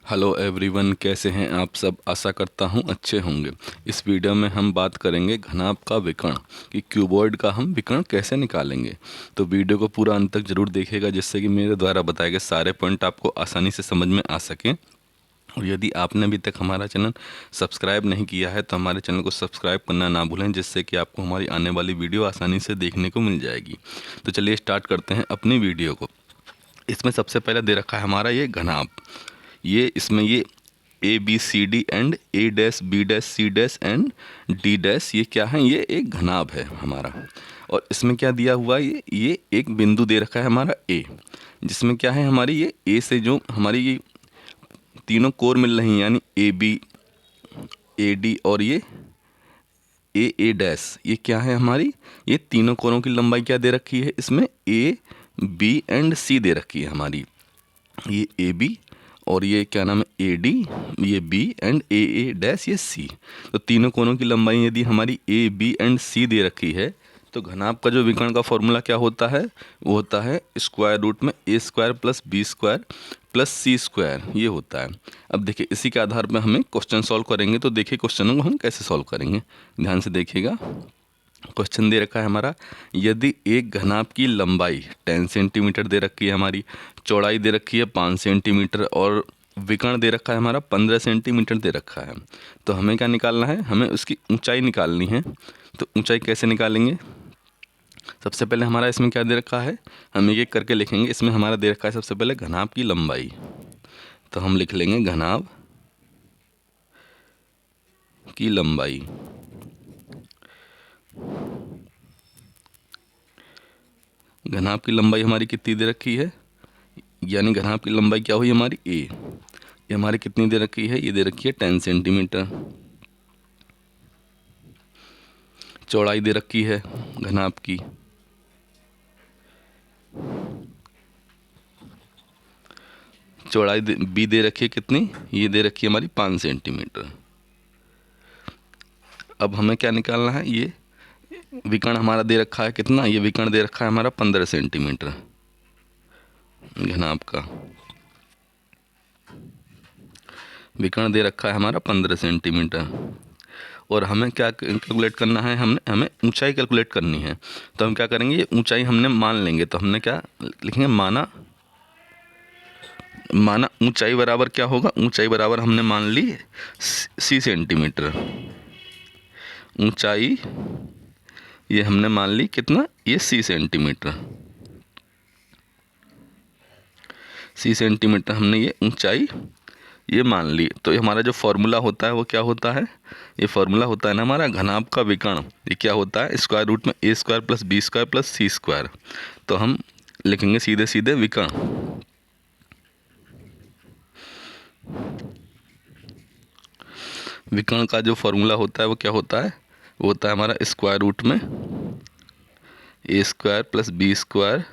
Hello everyone, कैसे हैं आप सब। आशा करता हूं अच्छे होंगे। इस वीडियो में हम बात करेंगे घनाभ का विकर्ण कि क्यूबॉइड का हम विकर्ण कैसे निकालेंगे। तो वीडियो को पूरा अंत तक जरूर देखिएगा, जिससे कि मेरे द्वारा बताए गए सारे पॉइंट आपको आसानी से समझ में आ सकें। और यदि आपने अभी तक हमारा चैनल सब्सक्राइब नहीं किया है तो हमारे चैनल को सब्सक्राइब करना ना भूलें, जिससे कि आपको हमारी आने वाली वीडियो आसानी से देखने को मिल जाएगी। तो चलिए स्टार्ट करते हैं अपनी वीडियो को। इसमें सबसे पहले दे रखा है हमारा ये घनाभ। ये इसमें ये A B C D and A dash B dash C dash and D dash, ये क्या है, ये एक घनाभ है हमारा। और इसमें क्या दिया हुआ है, ये एक बिंदु दे रखा है हमारा ए, जिसमें क्या है हमारी ये ए से जो हमारी ये तीनों कोर मिल रही हैं, यानी ए बी ए डी और ये ए डैश, ये क्या है हमारी, ये तीनों कोरों की लंबाई क्या दे रखी है, इसमें ए बी एंड सी दे रखी है हमारी। ये ए बी और ये क्या नाम है ए डी, ये बी एंड ए डैश, ये सी। तो तीनों कोनों की लंबाई यदि हमारी ए बी एंड सी दे रखी है तो घनाभ का जो विकर्ण का फॉर्मूला क्या होता है, वो होता है स्क्वायर रूट में a square plus B square plus C square, ये होता है। अब देखिए इसी के आधार पर हमें क्वेश्चन सॉल्व करेंगे। तो देखिए क्वेश्चनों को हम कैसे सॉल्व करेंगे, ध्यान से देखिएगा। क्वेश्चन दे रखा है हमारा, यदि एक घनाभ की लंबाई 10 सेंटीमीटर दे रखी है हमारी, चौड़ाई दे रखी है 5 सेंटीमीटर और विकर्ण दे रखा है हमारा 15 सेंटीमीटर दे रखा है, तो हमें क्या निकालना है, हमें उसकी ऊंचाई निकालनी है। तो ऊंचाई कैसे निकालेंगे, सबसे पहले हमारा इसमें क्या दे रखा है, हम एक एक करके लिखेंगे। इसमें हमारा दे रखा है सबसे पहले घनाभ की लंबाई, तो हम लिख लेंगे घनाभ की लंबाई। घनाभ की लंबाई हमारी कितनी दे रखी है, यानी घनाभ की लंबाई क्या हुई हमारी ए, ये हमारी कितनी दे रखी है, ये दे रखी है 10 सेंटीमीटर। चौड़ाई दे रखी है घनाभ की, चौड़ाई बी दे रखी है कितनी, ये दे रखी है हमारी 5 सेंटीमीटर। अब हमें क्या निकालना है, ये विकर्ण हमारा दे रखा है कितना, ये विकर्ण दे रखा है हमारा 15 सेंटीमीटर घनाभ का। विकर्ण दे रखा है हमारा 15 सेंटीमीटर और हमें क्या कैलकुलेट करना है, हमें ऊंचाई कैलकुलेट करनी है। तो हम क्या करेंगे, ये ऊंचाई हमने मान लेंगे। तो हमने क्या लिखेंगे, माना ऊंचाई बराबर क्या होगा, ऊंचाई बराबर हमने मान ली सी सेंटीमीटर। ऊंचाई ये हमने मान ली कितना, ये सी सेंटीमीटर। सी सेंटीमीटर हमने ये ऊंचाई ये मान ली। तो ये हमारा जो फॉर्मूला होता है वो क्या होता है, ये फॉर्मूला होता है ना हमारा घनाभ का विकर्ण, ये क्या होता है, स्क्वायर रूट में a square plus B square plus C square. तो हम लिखेंगे सीधे सीधे विकर्ण, विकर्ण का जो फॉर्मूला होता है वो क्या होता है, वो होता है हमारा स्क्वायर रूट में a square plus B square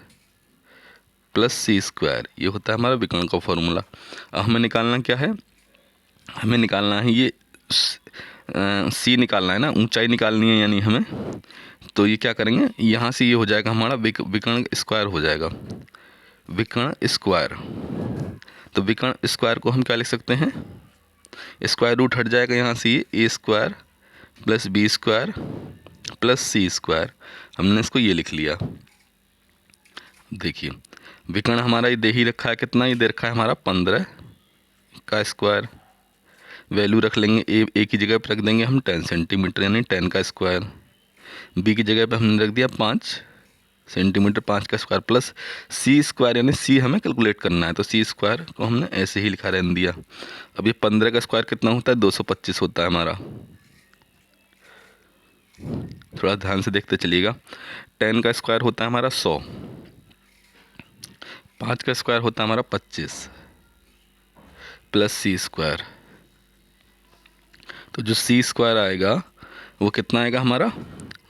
plus C square, ये होता है हमारा विकर्ण का फॉर्मूला। अब हमें निकालना क्या है, हमें निकालना है ये सी निकालना है ना, ऊंचाई निकालनी है यानी हमें। तो ये क्या करेंगे, यहाँ से ये हो जाएगा हमारा विकर्ण स्क्वायर हो जाएगा, विकर्ण स्क्वायर। तो विकर्ण स्क्वायर को हम क्या लिख सकते हैं, स्क्वायर रूट हट जाएगा यहाँ से, ये a square plus B square plus C square, हमने इसको ये लिख लिया। देखिए विकर्ण हमारा ये दे ही रखा है कितना, ये दे रखा है हमारा 15 का स्क्वायर। वैल्यू रख लेंगे, ए की जगह पर रख देंगे हम 10 सेंटीमीटर यानी 10 का स्क्वायर। बी की जगह पर हमने रख दिया 5 सेंटीमीटर, 5 का स्क्वायर प्लस सी स्क्वायर, यानी सी हमें कैलकुलेट करना है। तो सी स्क्वायर को हमने ऐसे ही लिखा रहने दिया। अब ये 15 का स्क्वायर कितना होता है, 225 होता है हमारा। थोड़ा ध्यान से देखते चलिएगा। 10 का स्क्वायर होता है हमारा 100, 5 का स्क्वायर होता है हमारा 25 प्लस सी स्क्वायर। तो जो सी स्क्वायर आएगा वो कितना आएगा हमारा,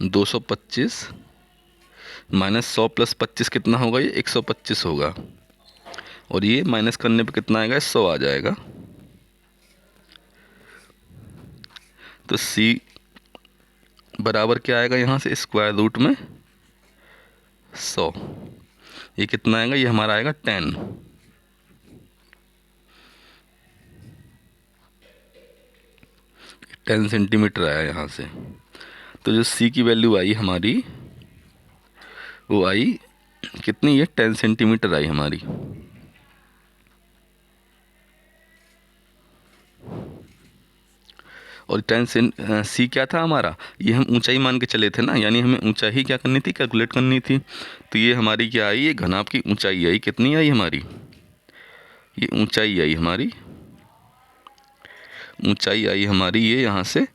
225 माइनस 100 प्लस 25 कितना होगा, ये 125 होगा। और ये माइनस करने पे कितना आएगा, 100 आ जाएगा। तो सी बराबर क्या आएगा यहाँ से, स्क्वायर रूट में 100। ये कितना आएगा, ये हमारा आएगा 10। 10 सेंटीमीटर आया यहाँ से। तो जो सी की वैल्यू आई हमारी वो आई कितनी, ये 10 सेंटीमीटर आई हमारी। और सी क्या था हमारा, ये हम ऊंचाई मान के चले थे ना, यानी हमें ऊंचाई क्या करनी थी, कैलकुलेट करनी थी। तो ये हमारी क्या आई, ये घनाभ की ऊंचाई आई, कितनी आई हमारी, ये ऊंचाई आई हमारी, ऊंचाई आई हमारी ये यहाँ से,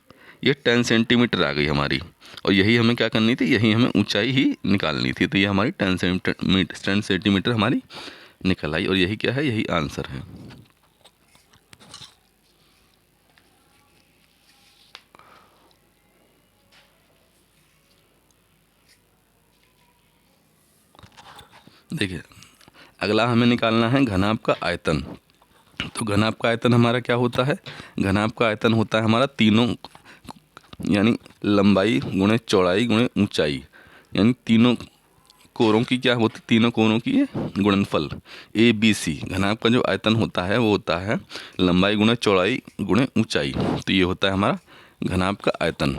ये 10 सेंटीमीटर आ गई हमारी। और यही हमें क्या करनी थी, यही हमें ऊंचाई ही निकालनी थी। तो ये हमारी 10 सेंटीमीटर हमारी निकल आई, और यही क्या है, यही आंसर है। देखिए अगला हमें निकालना है घनाभ का आयतन। तो घनाभ का आयतन हमारा क्या होता है, घनाभ का आयतन होता है हमारा तीनों, यानी लंबाई गुणे चौड़ाई गुणे ऊंचाई, यानी तीनों कोरों की क्या होती, तीनों कोरों की ये गुणनफल ए बी सी। घनाभ का जो आयतन होता है वो होता है लंबाई गुणे चौड़ाई गुणे ऊंचाई। तो ये होता है हमारा घनाभ का आयतन।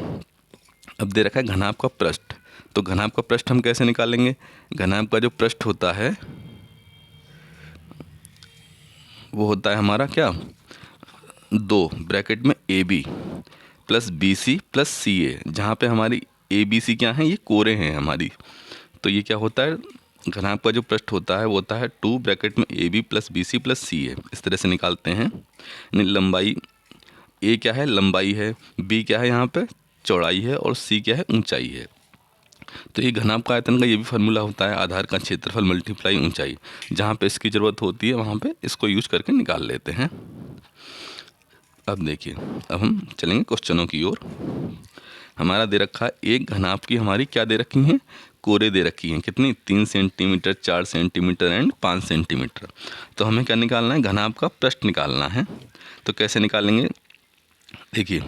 अब दे रखा है घनाभ का पृष्ठ। तो घनाभ का पृष्ठ हम कैसे निकालेंगे, घनाभ का जो पृष्ठ होता है वो होता है हमारा क्या, 2 ब्रैकेट में a b plus b c plus c a, जहाँ पे हमारी ए बी सी क्या है, ये कोरे हैं हमारी। तो ये क्या होता है, घनाभ का जो पृष्ठ होता है वो होता है 2 ब्रैकेट में a b plus b c plus c a. इस तरह से निकालते हैं। यानी लंबाई ए क्या है, लंबाई है, बी क्या है यहाँ पे, चौड़ाई है, और सी क्या है, ऊंचाई है। तो ये घनाभ का आयतन का ये भी फार्मूला होता है, आधार का क्षेत्रफल मल्टीप्लाई ऊंचाई। जहाँ पे इसकी ज़रूरत होती है वहाँ पे इसको यूज करके निकाल लेते हैं। अब देखिए, अब हम चलेंगे क्वेश्चनों की ओर। हमारा दे रखा है एक घनाभ की हमारी क्या दे रखी हैं, कोरे दे रखी हैं, कितनी, 3 सेंटीमीटर, 4 सेंटीमीटर एंड 5 सेंटीमीटर। तो हमें क्या निकालना है, घनाभ का पृष्ठ निकालना है। तो कैसे निकालेंगे, देखिए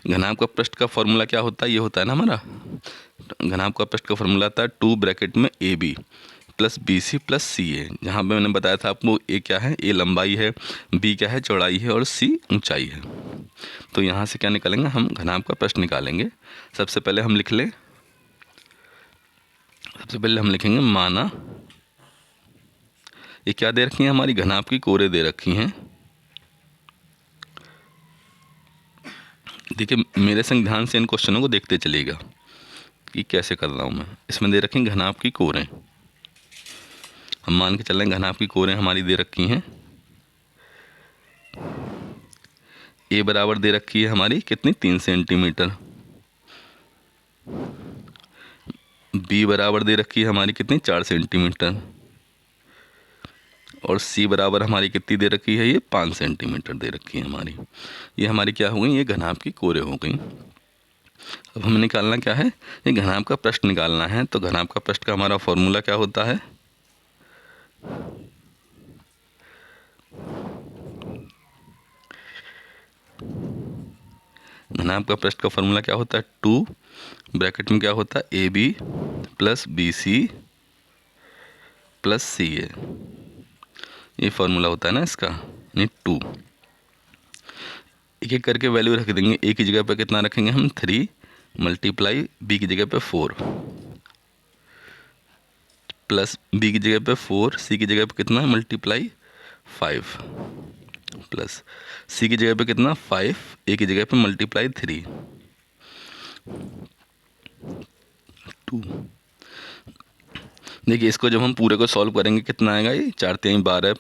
घनाभ का पृष्ठ का फॉर्मूला क्या होता है, ये होता है ना हमारा, घनाभ का पृष्ठ का फॉर्मूला आता है 2 ब्रैकेट में a b plus b c plus c a. जहाँ पे मैंने बताया था आपको, ए क्या है, ए लंबाई है, बी क्या है, चौड़ाई है, और सी ऊंचाई है। तो यहाँ से क्या निकालेंगे, हम घनाभ का पृष्ठ निकालेंगे। सबसे पहले हम लिख लें, सबसे पहले हम लिखेंगे माना, ये क्या दे रखी है हमारी, घनाभ की कोरे दे रखी हैं। देखिए मेरे संग ध्यान से इन क्वेश्चनों को देखते चलिएगा कि कैसे कर रहा हूँ मैं। इसमें दे रखें घनाभ की कोरें, हम मान के चल रहे हैं घनाभ की कोरें हमारी दे रखी हैं। ए बराबर दे रखी है हमारी कितनी, 3 सेंटीमीटर। बी बराबर दे रखी है हमारी कितनी, 4 सेंटीमीटर। और सी बराबर हमारी कितनी दे रखी है, ये 5 सेंटीमीटर दे रखी है हमारी। ये हमारी क्या हो गई, ये घनाभ की कोरें हो गई। अब हमें निकालना क्या है, ये घनाभ का पृष्ठ निकालना है। तो घनाभ का पृष्ठ का हमारा फॉर्मूला क्या होता है, घनाभ का पृष्ठ का फॉर्मूला क्या होता है, 2 ब्रैकेट में क्या होता है, a b plus b c plus c a. ये फॉर्मूला होता है ना इसका, यानी 2। एक एक करके वैल्यू रख देंगे। ए की जगह पर कितना रखेंगे हम, 3 मल्टीप्लाई बी की जगह पे 4 प्लस बी की जगह पे 4, सी की जगह पे कितना है, मल्टीप्लाई 5 प्लस सी की जगह पे कितना 5, ए की जगह पे मल्टीप्लाई 3 2। देखिए इसको जब हम पूरे को सॉल्व करेंगे कितना आएगा, ये 4×3 = 12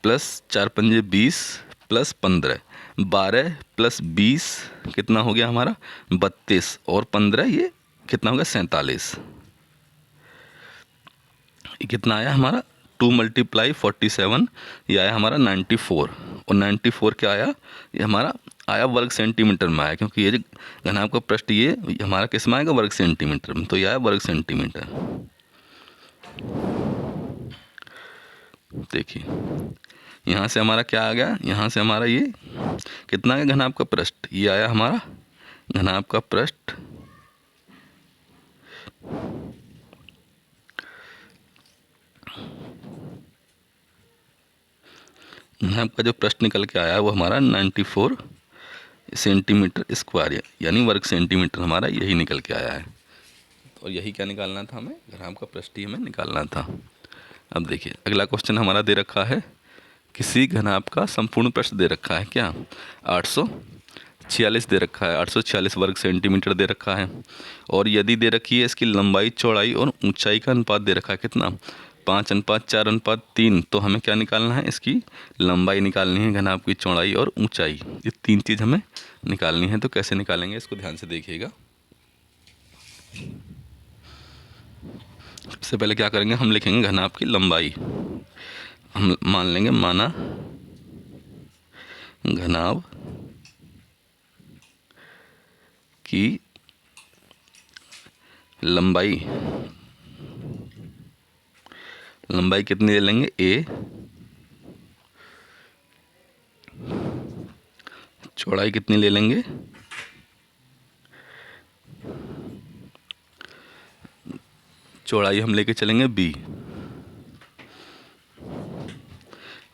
प्लस 4×5 = 20 प्लस 15, 12 प्लस 20 कितना हो गया हमारा, 32, और 15 ये कितना हो गया, 47। ये कितना आया हमारा, 2 × 47, ये आया हमारा 94। और 94 क्या आया, ये हमारा आया वर्ग सेंटीमीटर में आया, क्योंकि ये जो घनाभ का पृष्ठ ये हमारा किस में आएगा, वर्ग सेंटीमीटर में। तो ये आया वर्ग सेंटीमीटर। देखिए यहाँ से हमारा क्या आ गया, यहाँ से हमारा ये कितना है, घनाभ का पृष्ठ, ये आया हमारा घनाभ का पृष्ठ घनाभ का जो पृष्ठ निकल के आया वो हमारा 94। सेंटीमीटर स्क्वायर, यानी वर्ग सेंटीमीटर हमारा यही निकल के आया है। और यही क्या निकालना था हमें, घनाभ का पृष्ठ ही हमें निकालना था। अब देखिए अगला क्वेश्चन हमारा दे रखा है, किसी घनाभ का संपूर्ण पृष्ठ दे रखा है क्या, 846 दे रखा है, 846 वर्ग सेंटीमीटर दे रखा है। और यदि दे रखी है इसकी लंबाई चौड़ाई और ऊंचाई का अनुपात दे रखा है कितना, 5:4:3। तो हमें क्या निकालना है, इसकी लंबाई निकालनी है, घनाभ की चौड़ाई और ऊंचाई, ये तीन चीज़ हमें निकालनी है। तो कैसे निकालेंगे इसको ध्यान से देखिएगा। सबसे पहले क्या करेंगे, हम लिखेंगे घनाभ की लंबाई। हम मान लेंगे, माना घनाभ की लंबाई, लंबाई कितनी ले लेंगे, a, चौड़ाई कितनी ले लेंगे, चौड़ाई हम लेके चलेंगे b,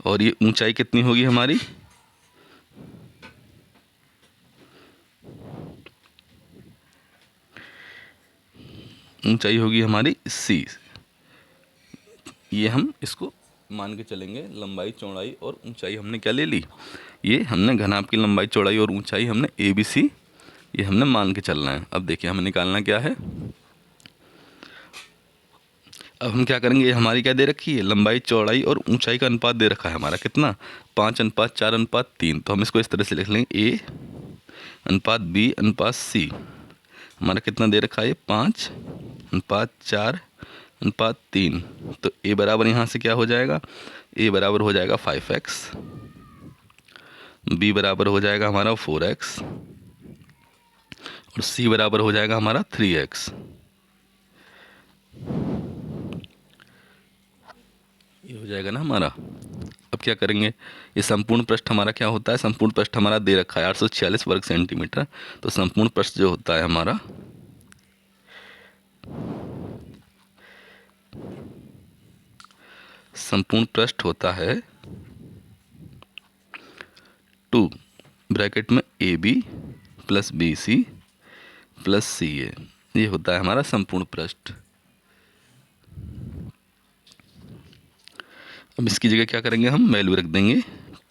और ये ऊंचाई कितनी होगी हमारी, ऊंचाई होगी हमारी c। ये हम इसको मान के चलेंगे, लंबाई चौड़ाई और ऊंचाई हमने क्या ले ली, ये हमने घनाभ की लंबाई चौड़ाई और ऊंचाई हमने ABC ये हमने मान के चलना है। अब देखिए हमें निकालना क्या है, अब हम क्या करेंगे, ये हमारी क्या दे रखी है, लंबाई चौड़ाई और ऊंचाई का अनुपात दे रखा है हमारा कितना, 5:4:3। तो हम इसको इस तरह से लिख लेंगे, A/B/C हमारा कितना दे रखा है, 5:4:3। तो A बराबर यहाँ से क्या हो जाएगा, A बराबर हो जाएगा 5x, B बराबर हो जाएगा हमारा 4x, और C बराबर हो जाएगा हमारा 3x। ये हो जाएगा ना हमारा। अब क्या करेंगे, ये संपूर्ण पृष्ठ हमारा क्या होता है, संपूर्ण पृष्ठ हमारा दे रखा है 846 वर्ग सेंटीमीटर। तो संपूर्ण पृष्ठ जो होता है हमारा, संपूर्ण पृष्ठ होता है 2 ब्रैकेट में AB + BC + CA, ये होता है हमारा संपूर्ण पृष्ठ। अब इसकी जगह क्या करेंगे, हम वैल्यू रख देंगे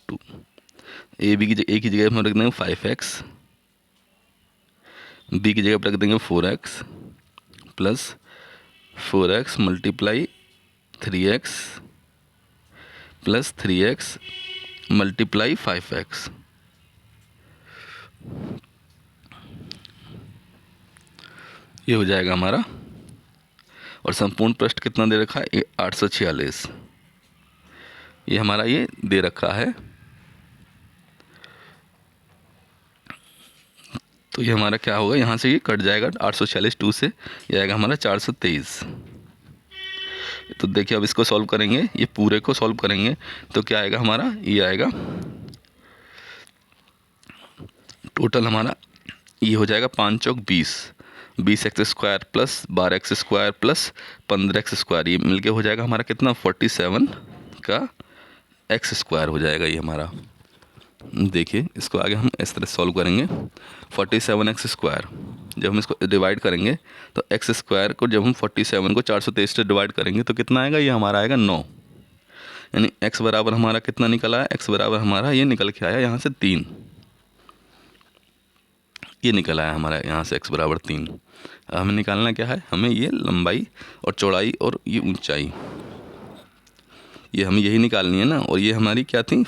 2, AB की जगह, A की जगह हम रख देंगे 5x, B की जगह पर रख देंगे 4x + 4x × 3x + 3x × 5x। ये हो जाएगा हमारा। और संपूर्ण पृष्ठ कितना दे रखा है, 846, ये हमारा ये दे रखा है। तो ये हमारा क्या होगा, यहाँ से ये कट जाएगा, 846 2 से ये आएगा हमारा 423। तो देखिए अब इसको सॉल्व करेंगे, ये पूरे को सॉल्व करेंगे तो क्या आएगा हमारा, ये आएगा टोटल हमारा, ये हो जाएगा 5 चौक 20, 20x² + 12x² + 15x², ये मिलके हो जाएगा हमारा कितना, 47 का x² हो जाएगा ये हमारा। देखिए इसको आगे हम इस तरह सॉल्व करेंगे, 47x², जब हम इसको डिवाइड करेंगे तो x² को, जब हम 47 को 423 से डिवाइड करेंगे तो कितना आएगा, ये हमारा आएगा 9। यानी x बराबर हमारा कितना निकल आया, x बराबर हमारा ये निकल के आया यहाँ से 3, ये निकल आया हमारा यहाँ से x बराबर 3। हमें निकालना क्या है, हमें ये लंबाई और चौड़ाई और ये ऊंचाई, ये हमें यही निकालनी है ना। और ये हमारी क्या थी,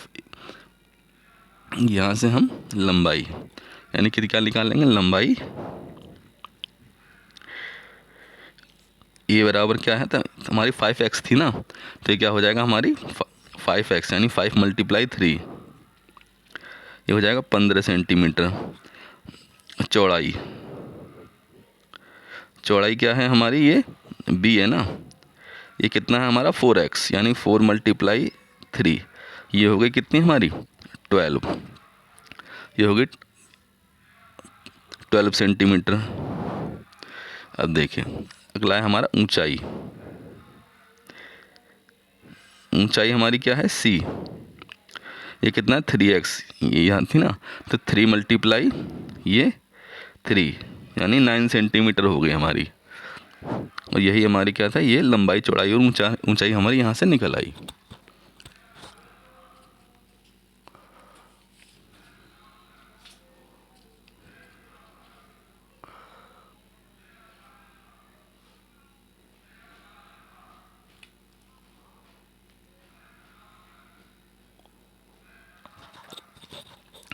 यहाँ से हम लंबाई, यानी कि क्या निकाल लेंगे, लंबाई ये बराबर क्या है, तो हमारी 5x थी ना, तो ये क्या हो जाएगा हमारी 5x, यानी 5 × 3, ये हो जाएगा 15 सेंटीमीटर। चौड़ाई, चौड़ाई क्या है हमारी, ये b है ना, ये कितना है हमारा 4x, यानी 4 × 3, ये हो गई कितनी हमारी 12, ये हो गई 12 सेंटीमीटर। अब देखिए अगला है हमारा ऊंचाई, ऊंचाई हमारी क्या है c, ये कितना है 3x, ये यहाँ थी ना, तो 3 मल्टीप्लाई ये 3 यानी 9 सेंटीमीटर हो गई हमारी। और यही हमारी क्या था, ये लंबाई चौड़ाई और ऊंचाई हमारी यहाँ से निकल आई।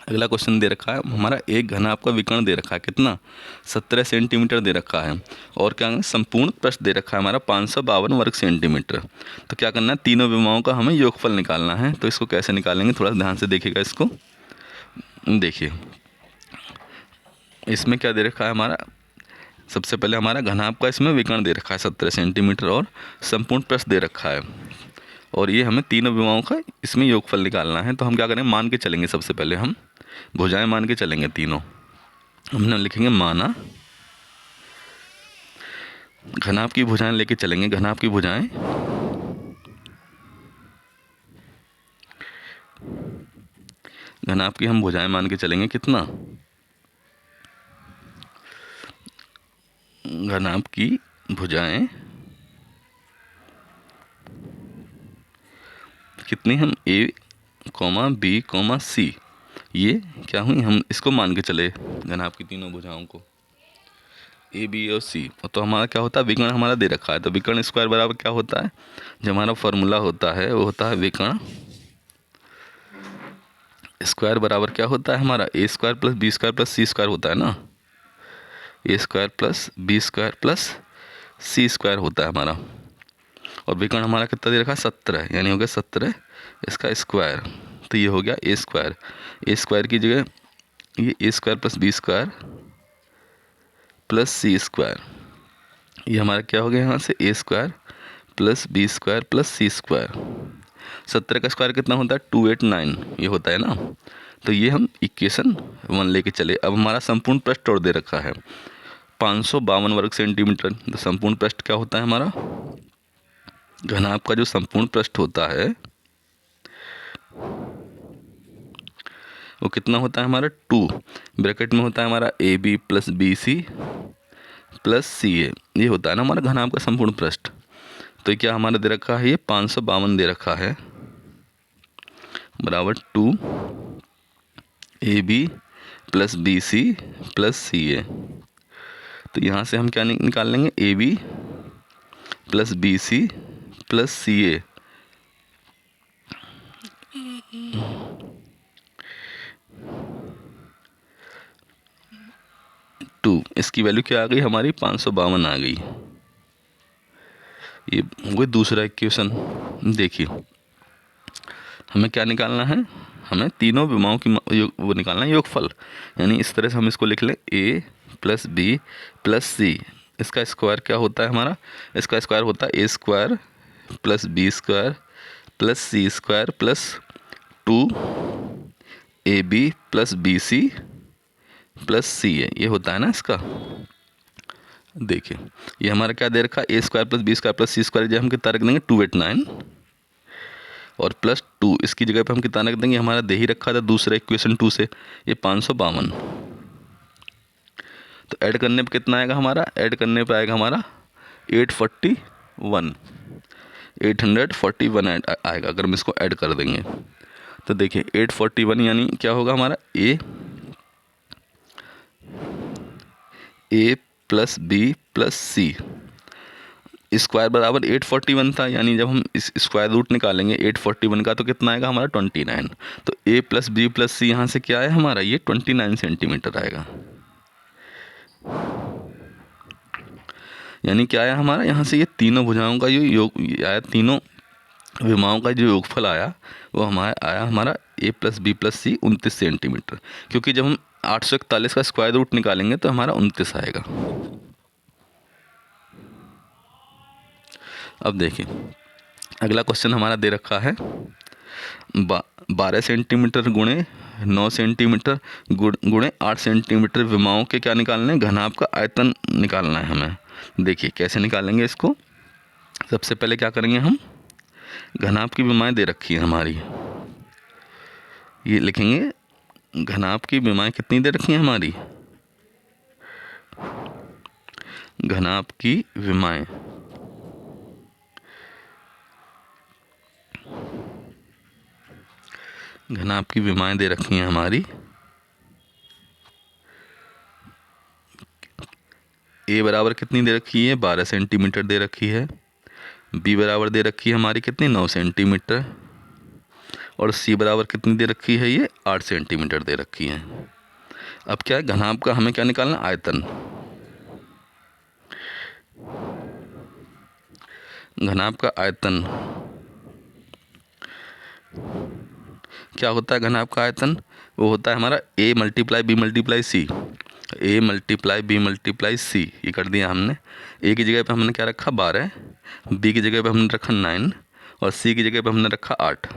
अगला क्वेश्चन दे रखा है हमारा, एक घन आपका विकर्ण दे रखा है कितना, 17 सेंटीमीटर दे रखा है, और क्या है, संपूर्ण पृष्ठ दे रखा है हमारा 552 वर्ग सेंटीमीटर। तो क्या करना है, तीनों विमाओं का हमें योगफल निकालना है। तो इसको कैसे निकालेंगे, थोड़ा ध्यान से देखिएगा इसको। देखिए इसमें क्या दे रखा है हमारा, सबसे पहले हमारा घनाभ का इसमें विकर्ण दे रखा है 17 सेंटीमीटर, और संपूर्ण पृष्ठ दे रखा है, और ये हमें तीनों विमाओं का इसमें योगफल निकालना है। तो हम क्या करेंगे, मान के चलेंगे, सबसे पहले हम भुजाएं मान के चलेंगे तीनों। हमने लिखेंगे माना, घनाभ की भुजाएं लेके चलेंगे, घनाभ की भुजाएं घनाभ की हम भुजाएं मान के चलेंगे कितना, घनाभ की भुजाएं कितनी, हम a, b, c, ये क्या हुई, हम इसको मान के चले घनाभ की तीनों भुजाओं को, a, b और c। तो हमारा क्या होता है, विकर्ण हमारा दे रखा है, तो विकर्ण स्क्वायर बराबर क्या होता है, जो हमारा फॉर्मूला होता है वो होता है विकर्ण स्क्वायर बराबर क्या होता है हमारा, a square plus B square plus C square होता है ना, a square plus B square plus C square होता है हमारा। और विकर्ण हमारा कितना दे रखा है, 17, यानी हो गया 17 इसका स्क्वायर। तो ये हो गया a स्क्वायर, a स्क्वायर की जगह ये a square plus B square plus C square, ये हमारा क्या हो गया, यहाँ से a square plus B square plus C square. 17 का स्क्वायर कितना होता है, 289 ये होता है ना। तो ये हम इक्वेशन 1 लेके चले। अब हमारा संपूर्ण पृष्ठ और दे रखा है 552 वर्ग सेंटीमीटर। तो संपूर्ण पृष्ठ क्या होता है हमारा, घनाभ का जो संपूर्ण पृष्ठ होता है वो कितना होता है हमारा, 2 ब्रैकेट में होता है हमारा a b plus b c plus c a, ये होता है ना हमारा घनाभ का संपूर्ण पृष्ठ। तो क्या हमारा दे रखा है, ये 552 दे रखा है बराबर 2 a b plus b c plus c a. तो यहाँ से हम क्या निकाल लेंगे, a b plus b c plus c a. इसकी वैल्यू क्या आ गई हमारी, 552 आ गई। ये वो दूसरा इक्वेशन। देखिए हमें क्या निकालना है, हमें तीनों विमाओं की वो निकालना है योगफल। यानी इस तरह से हम इसको लिख लें, a प्लस बी प्लस सी, इसका स्क्वायर क्या होता है हमारा, इसका स्क्वायर होता है a square plus B square plus C square plus 2 a b plus b c plus c a, ये होता है ना इसका। देखिए ये हमारा क्या दे रखा है, a square plus B square plus C square, जब हम कितना रख देंगे 289 और प्लस 2, इसकी जगह पे हम कितना रख देंगे, हमारा दे ही रखा था दूसरा इक्वेशन 2 से, ये 552। तो ऐड करने पे कितना आएगा हमारा, ऐड करने पे आएगा हमारा 841 आएगा अगर हम इसको ऐड कर देंगे। तो देखिए 841 यानी क्या होगा हमारा, ए प्लस बी प्लस सी, स्क्वायर बराबर 841 था, यानी जब हम इस स्क्वायर रूट निकालेंगे 841 का तो कितना आएगा हमारा 29। तो a प्लस बी प्लस सी यहाँ से क्या है हमारा, ये 29 सेंटीमीटर आएगा। यानी क्या आया हमारा, यहाँ से ये तीनों भुजाओं का जो योग आया, तीनों विमाओं का जो योगफल आया वो हमारा आया हमारा a प्लस बी प्लस सी 29 सेंटीमीटर। क्योंकि जब हम 841 का स्क्वायर रूट निकालेंगे तो हमारा 29 आएगा। अब देखिए अगला क्वेश्चन हमारा दे रखा है 12 सेंटीमीटर गुणे 9 सेंटीमीटर गुणे 8 सेंटीमीटर विमाओं के क्या निकालना है, घनाभ का आयतन निकालना है हमें। देखिए कैसे निकालेंगे इसको, सबसे पहले क्या करेंगे हम, घनाभ की विमाएं दे रखी है हमारी, ये लिखेंगे घनाभ की विमाएं कितनी दे रखी हैं हमारी, घनाभ की विमाएं घनाभ की विमाएं दे रखी हैं हमारी। ए बराबर कितनी दे रखी है, 12 सेंटीमीटर दे रखी है। बी बराबर दे रखी है हमारी कितनी, 9 सेंटीमीटर। और सी बराबर कितनी दे रखी है, ये 8 सेंटीमीटर दे रखी है। अब क्या है, घनाभ का हमें क्या निकालना, आयतन। घनाभ का आयतन क्या होता है, घनाभ का आयतन वो होता है हमारा A multiply B multiply C. A multiply B multiply C, ये कर दिया हमने। ए की जगह पे हमने क्या रखा, 12। बी की जगह पे हमने रखा 9 और सी की जगह पे हमने रखा 8।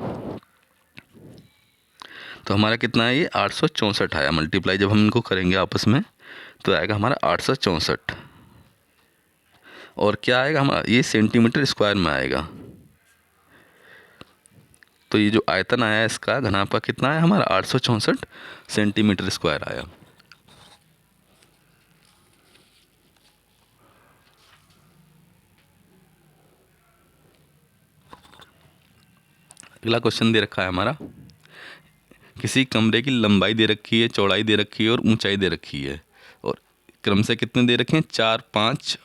तो हमारा कितना है, ये 864 आया। मल्टीप्लाई जब हम इनको करेंगे आपस में तो आएगा हमारा 864। और क्या आएगा हमारा, ये सेंटीमीटर स्क्वायर में आएगा। तो ये जो आयतन आया इसका घनाभ का कितना आया हमारा, 864 सेंटीमीटर स्क्वायर आया। अगला क्वेश्चन दे रखा है हमारा, किसी कमरे की लंबाई दे रखी है, चौड़ाई दे रखी है और ऊंचाई दे रखी है, और क्रम से कितने दे रखे हैं, 4, 5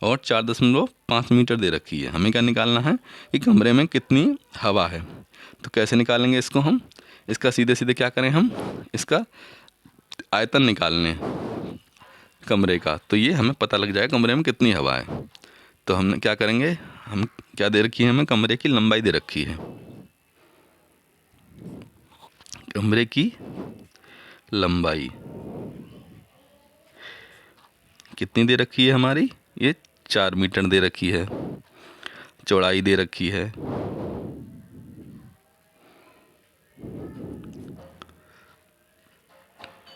और 4.5 मीटर दे रखी है। हमें क्या निकालना है कि कमरे में कितनी हवा है। तो कैसे निकालेंगे इसको हम, इसका सीधे सीधे क्या करें हम, इसका आयतन निकालने कमरे का, तो ये हमें पता लग जाएगा कमरे में कितनी हवा है। तो हम क्या करेंगे, हम क्या दे रखी है, हमें कमरे की लंबाई दे रखी है। कमरे की लंबाई कितनी दे रखी है हमारी, ये 4 मीटर दे रखी है। चौड़ाई दे रखी है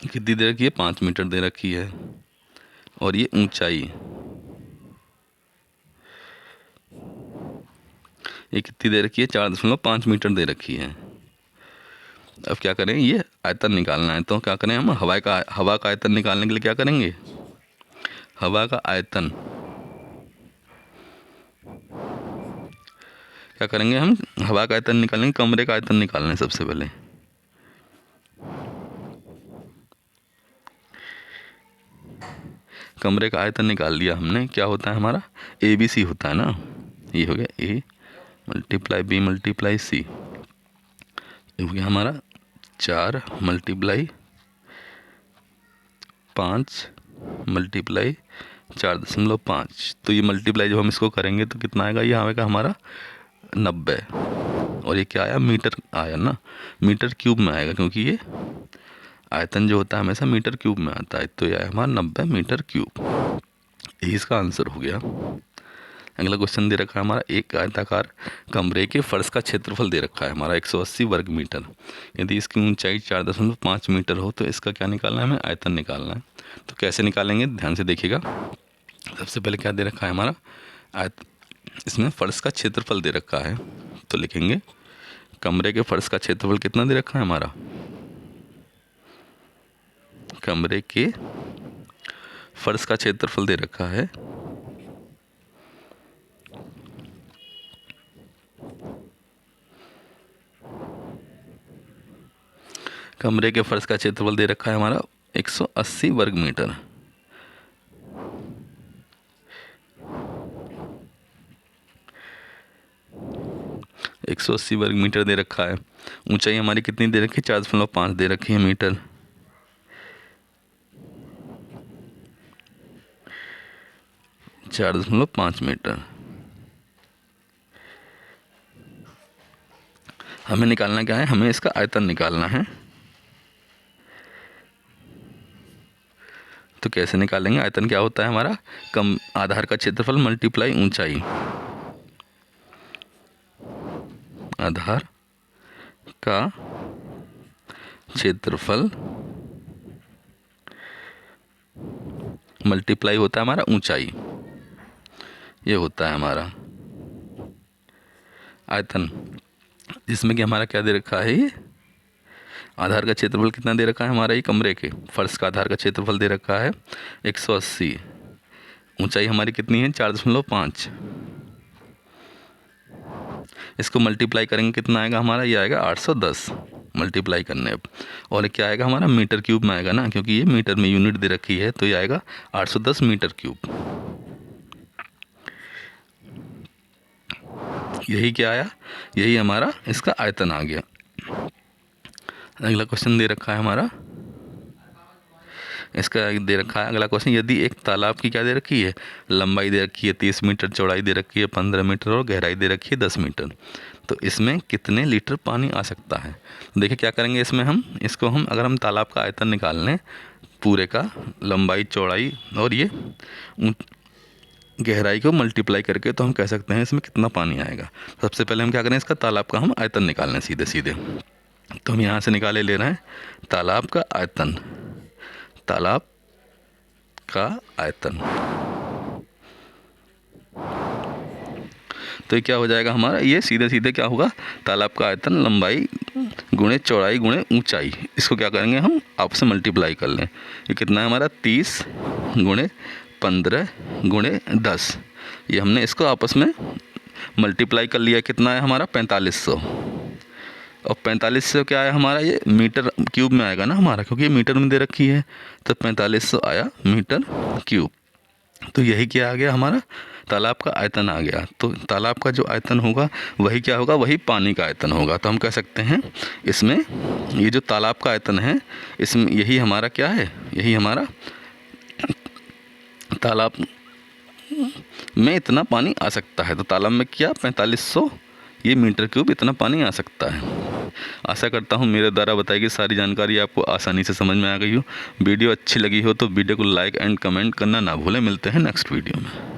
कितनी दे रखी है, 5 मीटर दे रखी है। और ये ऊंचाई ये कितनी दे रखी है, 4.5 मीटर दे रखी है। अब क्या करें, ये आयतन निकालना है। तो क्या करें हम, हवा का आयतन निकालने के लिए क्या करेंगे, हवा का आयतन क्या करेंगे हम, हवा का आयतन निकालेंगे, कमरे का आयतन निकालना है सबसे पहले। कमरे का आयतन निकाल लिया हमने, क्या होता है हमारा, ए बी सी होता है ना। ये हो गया A multiply B multiply C, ये हो गया हमारा 4 मल्टीप्लाई 5 मल्टीप्लाई 4.5। तो ये मल्टीप्लाई जब हम इसको करेंगे तो कितना आएगा, ये आएगा हमारा 90। और ये क्या आया, मीटर आया ना, मीटर क्यूब में आएगा, क्योंकि ये आयतन जो होता है हमेशा मीटर क्यूब में आता है। तो ये आया हमारा 90 मीटर क्यूब। यही इसका आंसर हो गया। अगला क्वेश्चन दे रखा है हमारा, एक आयताकार कमरे के फर्श का क्षेत्रफल दे रखा है हमारा 180 वर्ग मीटर। यदि इसकी ऊंचाई 4.5 मीटर हो तो इसका क्या निकालना है, हमें आयतन निकालना है। तो कैसे निकालेंगे, ध्यान से देखिएगा। सबसे पहले क्या दे रखा है हमारा, इसमें फर्श का क्षेत्रफल दे रखा है। तो लिखेंगे कमरे के फर्श का क्षेत्रफल कितना दे रखा है हमारा, कमरे के फर्श का क्षेत्रफल दे रखा है कमरे के फर्श का क्षेत्रफल दे रखा है हमारा 180 वर्ग मीटर। एक 180 वर्ग मीटर दे रखा है। ऊंचाई हमारी कितनी दे रखी है, 4.5 दे रखी है मीटर। चार दशमलव पाँच मीटर। हमें निकालना क्या है, हमें इसका आयतन निकालना है। तो कैसे निकालेंगे, आयतन क्या होता है हमारा, कम आधार का क्षेत्रफल मल्टीप्लाई ऊंचाई। आधार का क्षेत्रफल मल्टीप्लाई होता है हमारा ऊंचाई, ये होता है हमारा आयतन, जिसमें कि हमारा क्या दे रखा है, ये आधार का क्षेत्रफल कितना दे रखा है हमारा, ये कमरे के फर्श का आधार का क्षेत्रफल दे रखा है 180। ऊंचाई हमारी कितनी है 4.5। इसको मल्टीप्लाई करेंगे कितना आएगा हमारा, ये आएगा 810 मल्टीप्लाई करने अब। और क्या आएगा हमारा, मीटर क्यूब में आएगा ना, क्योंकि ये मीटर में यूनिट दे रखी है, तो ये आएगा 810 मीटर क्यूब। यही क्या आया, यही हमारा इसका आयतन आ गया। अगला क्वेश्चन दे रखा है हमारा, इसका दे रखा है अगला क्वेश्चन, यदि एक तालाब की क्या दे रखी है, लंबाई दे रखी है 30 मीटर, चौड़ाई दे रखी है 15 मीटर और गहराई दे रखी है 10 मीटर, तो इसमें कितने लीटर पानी आ सकता है। देखिए क्या करेंगे इसमें इसको अगर हम तालाब का आयतन निकाल लें पूरे का, लंबाई चौड़ाई और ये गहराई को मल्टीप्लाई करके, तो हम कह सकते हैं इसमें कितना पानी आएगा। सबसे पहले हम क्या करें, इसका तालाब का आयतन निकाल लें सीधे सीधे। तो हम यहाँ से निकाले ले रहे हैं तालाब का आयतन, तालाब का आयतन। तो ये क्या हो जाएगा हमारा, ये सीधे सीधे क्या होगा, तालाब का आयतन लंबाई गुणे चौड़ाई गुणे ऊंचाई, इसको क्या करेंगे हम आपस में मल्टीप्लाई कर लें। ये कितना है हमारा 30 गुणे 15 गुणे 10, ये हमने इसको आपस में मल्टीप्लाई कर लिया। कितना है हमारा 4500। और 4500 क्या आया हमारा, ये मीटर क्यूब में आएगा ना हमारा, क्योंकि ये मीटर में दे रखी है, तो 4500 आया मीटर क्यूब। तो यही क्या आ गया हमारा, तालाब का आयतन आ गया। तो तालाब का जो आयतन होगा वही क्या होगा, वही पानी का आयतन होगा। तो हम कह सकते हैं इसमें ये जो तालाब का आयतन है, इसमें यही हमारा क्या है, यही हमारा तालाब में इतना पानी आ सकता है। तो तालाब में क्या 4500 ये मीटर क्यूब इतना पानी आ सकता है। आशा करता हूँ मेरे द्वारा बताई गई सारी जानकारी आपको आसानी से समझ में आ गई हो। वीडियो अच्छी लगी हो तो वीडियो को लाइक एंड कमेंट करना ना भूलें। मिलते हैं नेक्स्ट वीडियो में।